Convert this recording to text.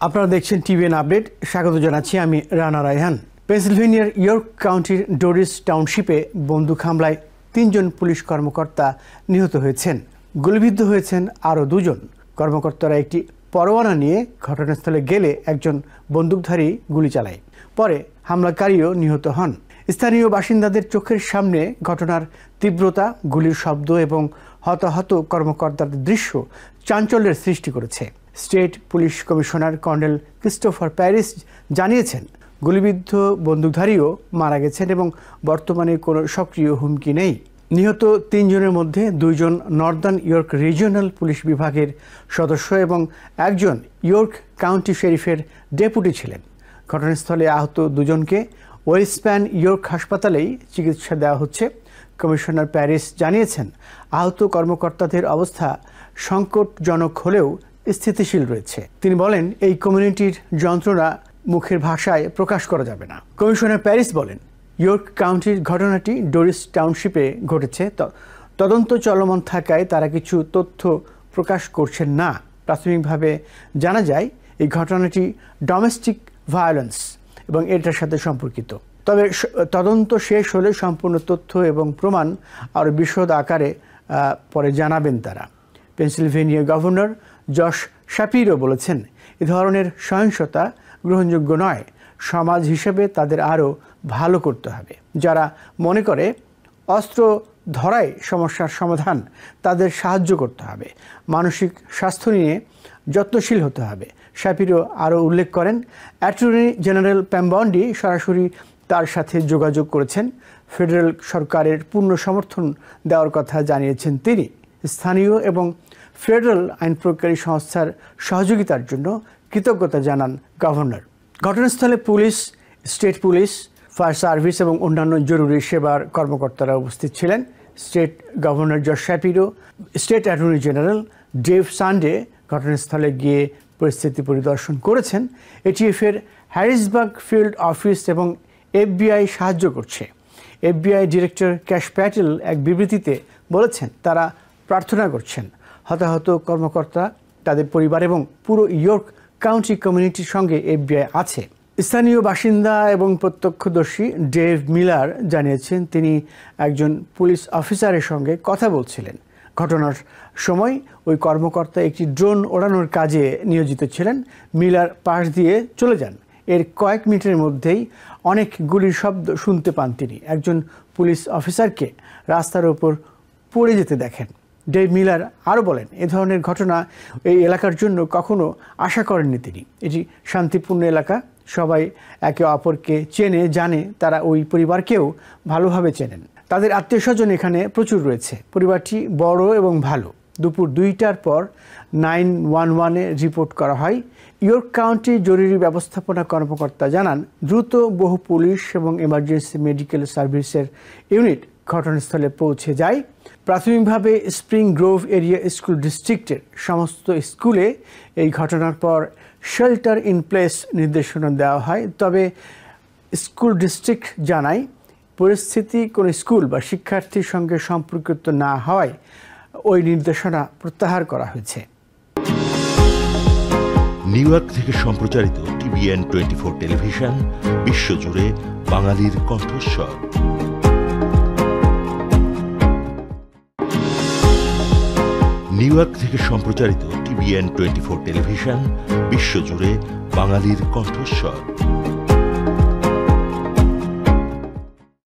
আপনারা দেখছেন TVN update. স্বাগত জানাচ্ছি আমি রানা রায়হান। পেনসিলভেনিয়ার ইয়র্ক কাউন্টির ডোরিস টাউনশিপে বন্দুক হামলায় ৩ জন পুলিশ কর্মকর্তা নিহত হয়েছেন। গুলিবিদ্ধ হয়েছেন আরও 2 জন। কর্মকর্তারা একটি পরোয়ানা নিয়ে ঘটনাস্থলে গেলে একজন বন্দুকধারী গুলি চালায়। পরে হামলাকারীও নিহত হন। স্থানীয় বাসিন্দাদের চোখের সামনে ঘটনার তীব্রতা, গুলির শব্দ এবং হতাহত কর্মকর্তাদের দৃশ্য চাঞ্চল্যের সৃষ্টি করেছে। State police commissioner colonel Christopher Paris জানিয়েছেন, গুলিবিদ্ধ বন্দুকধারীও মারা গেছেন এবং বর্তমানে কোনো সক্রিয় হুমকি নেই। নিহত 3 জনের মধ্যে 2 জন নর্দার্ন ইয়র্ক রিজিওনাল পুলিশ বিভাগের সদস্য এবং একজন ইয়র্ক কাউন্টি শেরিফের ডেপুটি ছিলেন। ঘটনাস্থলে আহত 2 জনকে ওয়েলস্প্যান ইয়র্ক হাসপাতালেই চিকিৎসা দেওয়া হচ্ছে। কমিশনার প্যারিস জানিয়েছেন, আহত কর্মকর্তাদের অবস্থা সংকটজনক হলেও স্থিতিশীল রয়েছে। তিনি বলেন, এই কমিউনিটির যন্ত্রণা মুখের ভাষায় প্রকাশ করা যাবে না। কমিশনার প্যারিস বলেন, ইয়র্ক কাউন্টির ঘটনাটি ডোরিস টাউনশিপে ঘটেছে। তদন্ত চলমান থাকায় তারা কিছু তথ্য প্রকাশ করছেন না। প্রাথমিকভাবে জানা যায় এই ঘটনাটি ডোমেস্টিক ভায়োলেন্স এবং এটার সাথে সম্পর্কিত। তবে তদন্ত শেষ হলে সম্পূর্ণ তথ্য এবং প্রমাণ আরও বিশদ আকারে পরে জানাবেন তারা। পেনসিলভেনিয়া গভর্নর জশ শাপিরো বলেছেন, এ ধরনের সহিংসতা গ্রহণযোগ্য নয়। সমাজ হিসেবে তাদের আরও ভালো করতে হবে। যারা মনে করে অস্ত্র ধরাই সমস্যার সমাধান, তাদের সাহায্য করতে হবে। মানসিক স্বাস্থ্য নিয়ে যত্নশীল হতে হবে। শাপিরো আরও উল্লেখ করেন, অ্যাটর্নি জেনারেল প্যাম বন্ডি সরাসরি তার সাথে যোগাযোগ করেছেন। ফেডারেল সরকারের পূর্ণ সমর্থন দেওয়ার কথা জানিয়েছেন তিনি। স্থানীয় এবং ফেডারেল আইন প্রয়োগকারী সংস্থার সহযোগিতার জন্য কৃতজ্ঞতা জানান গভর্নর। ঘটনাস্থলে police, state police, fire service এবং অন্যান্য জরুরি সেবার কর্মকর্তারা উপস্থিত ছিলেন। State governor Josh Shapiro, state attorney general Dave Sunday ঘটনাস্থলে গিয়ে পরিস্থিতি পরিদর্শন করেছেন। এটিএফের হ্যারিসবার্গ ফিল্ড অফিস এবং FBI সাহায্য করছে। FBI ডিরেক্টর ক্যাশ প্যাটেল এক বিবৃতিতে বলেছেন, তারা প্রার্থনা করছেন হতাহত কর্মকর্তা, তাদের পরিবার এবং পুরো ইয়র্ক কাউন্টি কমিউনিটির সঙ্গে FBI আছে। স্থানীয় বাসিন্দা এবং প্রত্যক্ষদর্শী ডেভ মিলার জানিয়েছেন, তিনি একজন পুলিশ অফিসারের সঙ্গে কথা বলছিলেন। ঘটনার সময় ওই কর্মকর্তা একটি ড্রোন ওড়ানোর কাজে নিয়োজিত ছিলেন। মিলার পাশ দিয়ে চলে যান। এর কয়েক মিনিটের মধ্যেই অনেক গুলির শব্দ শুনতে পান তিনি। একজন পুলিশ অফিসারকে রাস্তার ওপর পড়ে যেতে দেখেন। ডেভ মিলার আরও বলেন, এ ধরনের ঘটনা এই এলাকার জন্য কখনো আশা করেননি তিনি। এটি শান্তিপূর্ণ এলাকা, সবাই একে অপরকে চেনে, জানে। তারা ওই পরিবারকেও ভালোভাবে চেনেন। তাদের আত্মীয়স্বজন এখানে প্রচুর রয়েছে। পরিবারটি বড় এবং ভালো। দুপুর 2টার পর 911-এ রিপোর্ট করা হয়। ইয়র্ক কাউন্টি জরুরি ব্যবস্থাপনা কর্মকর্তা জানান, দ্রুত বহু পুলিশ এবং এমার্জেন্সি মেডিকেল সার্ভিসের ইউনিট ঘটনাস্থলে পৌঁছে যায়। প্রাথমিকভাবে স্প্রিং গ্রোভ এরিয়া স্কুল ডিস্ট্রিক্টের সমস্ত স্কুলে এই ঘটনার পর শেল্টার ইন প্লেস নির্দেশনা দেওয়া হয়। তবে স্কুল ডিস্ট্রিক্ট জানায়, পরিস্থিতি কোনো স্কুল বা শিক্ষার্থীর সঙ্গে সম্পর্কিত না হওয়ায় ওই নির্দেশনা প্রত্যাহার করা হয়েছে। নিউ ইয়র্ক থেকে সম্প্রচারিত টিভিএন 24 টেলিভিশন, বিশ্বজুড়ে বাঙালির কণ্ঠস্বর। নিউ ইয়র্ক থেকে সম্প্রচারিত টিভিএন 24 টেলিভিশন, বিশ্বজুড়ে বাঙালির কণ্ঠস্বর।